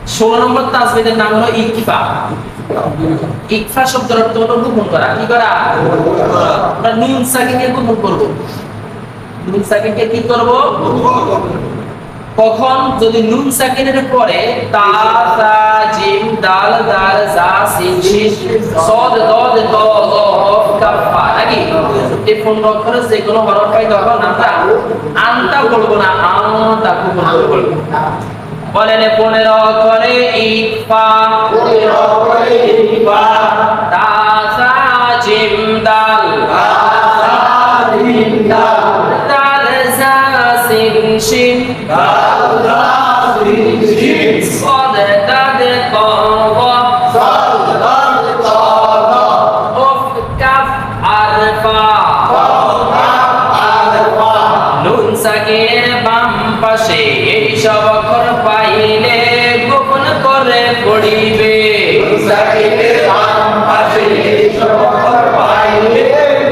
16 নম্বর তাজবিদের নাম হলো ইকফা। ইকফা শব্দের অর্থ হলো গোপন করা। কি করা? আমরা নুন সাকিনকে গোপন করব। নুন সাকিনকে কি করব? কখন? যদি নুন সাকিনের পরে তা তা জিম দাল দাল জা সিন শিন সদ দদ দ জ কফ কাফ ফা নাকি এই 15 অক্ষরের যে কোনো হরফ পাই তখন আমরা আনটা বলবো না, আমটা বলবো। বলেন 15 অক্ষরে ইকফা, 15 অক্ষরে ইকফা, তা তা জিম দাল, তা তা জিম দাল, দাল জা সিন শিন, দাল জা সিন শিন, صاد دال طا সাদ দাল তা তা, قف كف عرفا আলফা, নুন সাকিনের বাম পাশে এই সব অক্ষর পাইলে গোপন করে পড়িবে। সাকিনের বাম পাশে সব অক্ষর পাইলে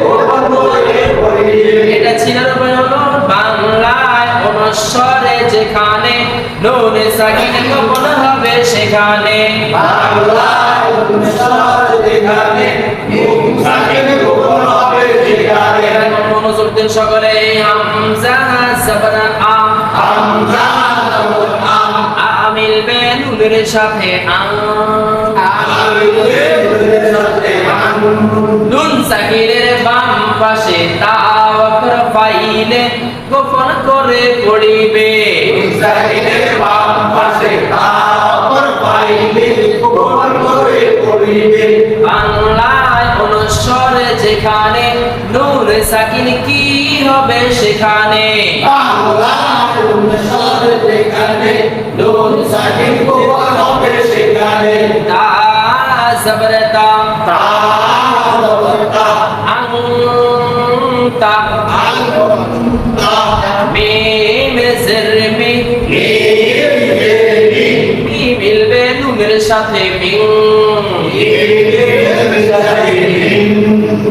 গোপন করে পড়িবে। এটা চিনার উপায় হলো বাংলায় অনুস্বরে যেখানে নুন সাকিন গোপন হবে সেখানে। বাংলায় অনুস্বার যেখানে নুন সাকিন গোপন হবে সেখানে। এখন মনোযোগ দিন সকলে। হামজা জবর আ, হামজা জবর আম, আ মিলবে নুনের সাথে আম। আলিফের সাথে আম, নুন সাকিনের বাম পাশে তা অক্ষর পাইলে গোপন করে পড়িবে। সাকিনের বাম পাশে তা অক্ষর পাইলে গোপন করে পড়িবে। বাংলায় অনুস্বরে যেখানে নুন সাকিন কি হবে সেখানে। বাংলায় অনুস্বার যেখানে নুন সাকিন গোপন হবে সেখানে। তা জবর তা, তা জবর তা, আংতা, আলফা, মিম জের মি, মিম জের মি, মি মিলবে নুনের সাথে মিম। মিমের সাথে মিম,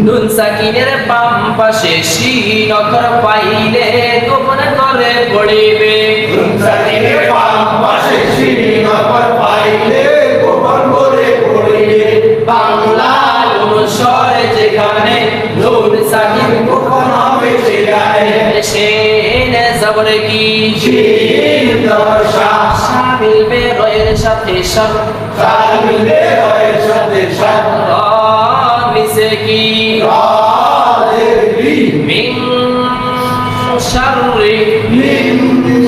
নুন সাকিনের বাম পাশে শিন অক্ষর পাইলে গোপন করে পড়িবে। নুন সাকিনের বাম পাশে শিন অক্ষর পাইলে গোপন করে পড়িবে। বাংলায় অনুস্বরে যেখানে নুন সাকিন গোপন হবে সেখানে। শেন জবর কি, শিন জবর শা, শা মিলবে রয়ের সাথে সব, শা মিলে রয়ের সাথে শা, র নিচে কি, রা জের রি, মিন শাররি, মিম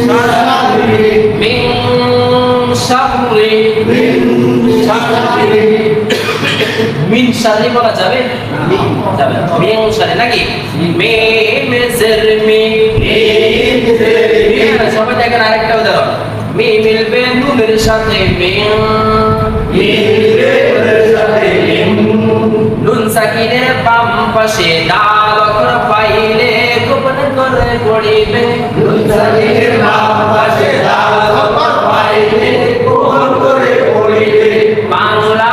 শাররি, মিন শাররি, মিম শাররি, মিন শাররি বলা যাবে? যাবে না। মিন শাররি নাকি? মিম জের মি, মিম জের মি, সবাই দেখেন আরেকটা উদাহরণ। মি মিলবে নুনের সাথে মিম। মিমের সাথে মিম, নুন সাকিনের বাম পাশে দাল অক্ষর পাইলে গোপন করে পড়িবে। নুন সাকিনের বাম পাশে দাল অক্ষর পাইলে গোপন করে পড়িবে। বাংলা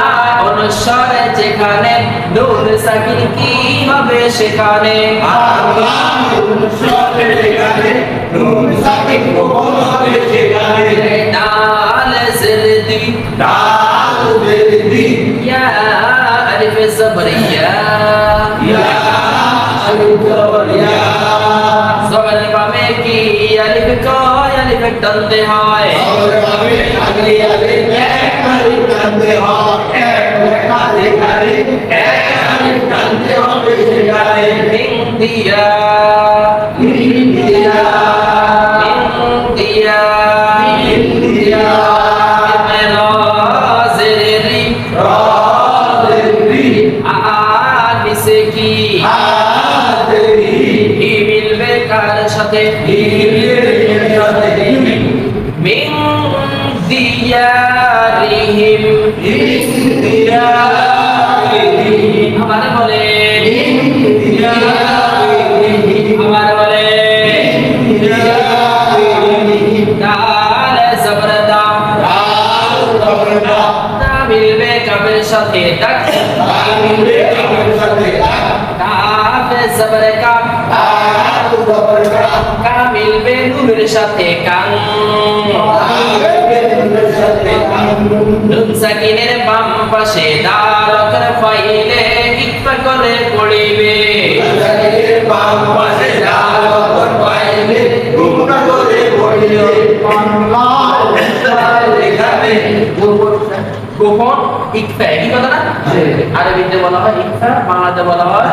অনুস্বরে যেখানে নুন সাকিন কি হবে সেখানে। বাংলায় অনুস্বরে যেখানে নুন সাকিন গোপন হবে সেখানে। দাল জের দি, দাল জের দি, ইয়া আলিফ জবর ইয়া, ইয়া আলিফ জবর ইয়া, জবর বামে কি আলিফ কয় আলিফ টানতে হয়। জবর বামে আগলি আলিফ এক আলিফ টানতে হয়। এক লেখা যেখানে এক আলিফ টানতে হবে সেখানে। মিন দিয়া, মিম দিয়া, মিন দিয়া, মিম দিয়া, রা জের রি, রা জের রি, আ নিচে কি, হা জের হি, হি মিলবে কার সাথে? হিমের সাথে হিম, মিন দিয়ারিহিম, মিম দিয়া, হিম, আবার বলে, মিম দিয়া, হিম, আবার বলে, মিম দিয়া, হিম, দাল জবর দা, দাল জবর দা, তা মিলবে কাফের সাথে ডাক, তামিলে কাফের সাথে দাল, কাফ জবর কাফ, দাল জবর কা, কা মিলবে নুনের সাথে কান, তামিলে নুনের সাথে কা, নুন সাকিনের বাম পাশে দাল অক্ষর ফাইলে ইকফা করে পড়িবে বাম পাশে ডাল অক্ষর পাইলে গুমরা করে পড়িলে বাংলা লেখা নেই গোপন ইকফা কি কথা না আরবিতে বলা হয় ইকফা বাংলাতে বলা হয়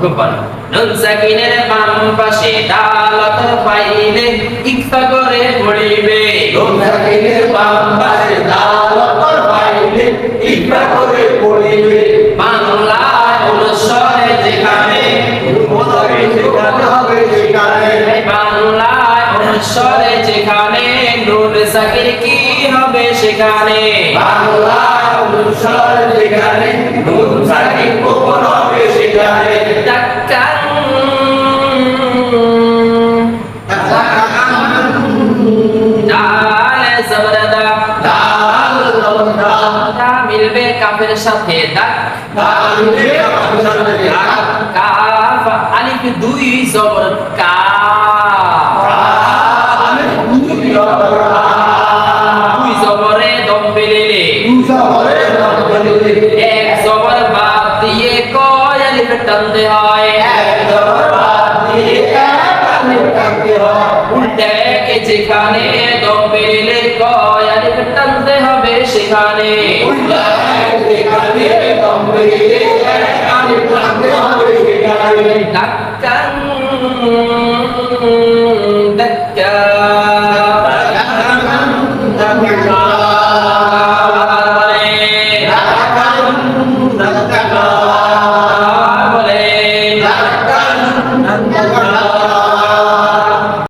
গোপন নুন সাকিনের বাম পাশে দাল অক্ষর ফাইলে ইকফা করে পড়িবে নুন সাকিনের বাম পাশে ডাল অক্ষর পাইলে ইকফা করে পড়িবে বাংলায় অনুস্বরে যেখানে মুদারি সেখানে হবে সেখানে বাংলায় অনুস্বরে যেখানে নুন সাকির কি হবে সেখানে বাংলা অনুসার যেখানে নুন সাকিন গোপন হবে সেখানে ডাক্তার ডালে জবরদা ডাল লম্বা দা মিলবে কাফের সাথে দাক তালিবে আপনার হাত কাফ আলিফ দুই জবর কা আমি দুই অপরা দুই জবরে দম পেলেলে দুসা হরে নবলি এক জবর বাদ দিয়ে কয় আলিফ টানতে হয় এক দরবার দিয়ে কানে কাটতে হয় উল্টে কে যেখানে দম পেলেলে কয় আলিফ টানতে হবে সেখানে উল্টা যেখানে দম্পতিতে কানে কাটতে হবে সেখানে ডাক্তার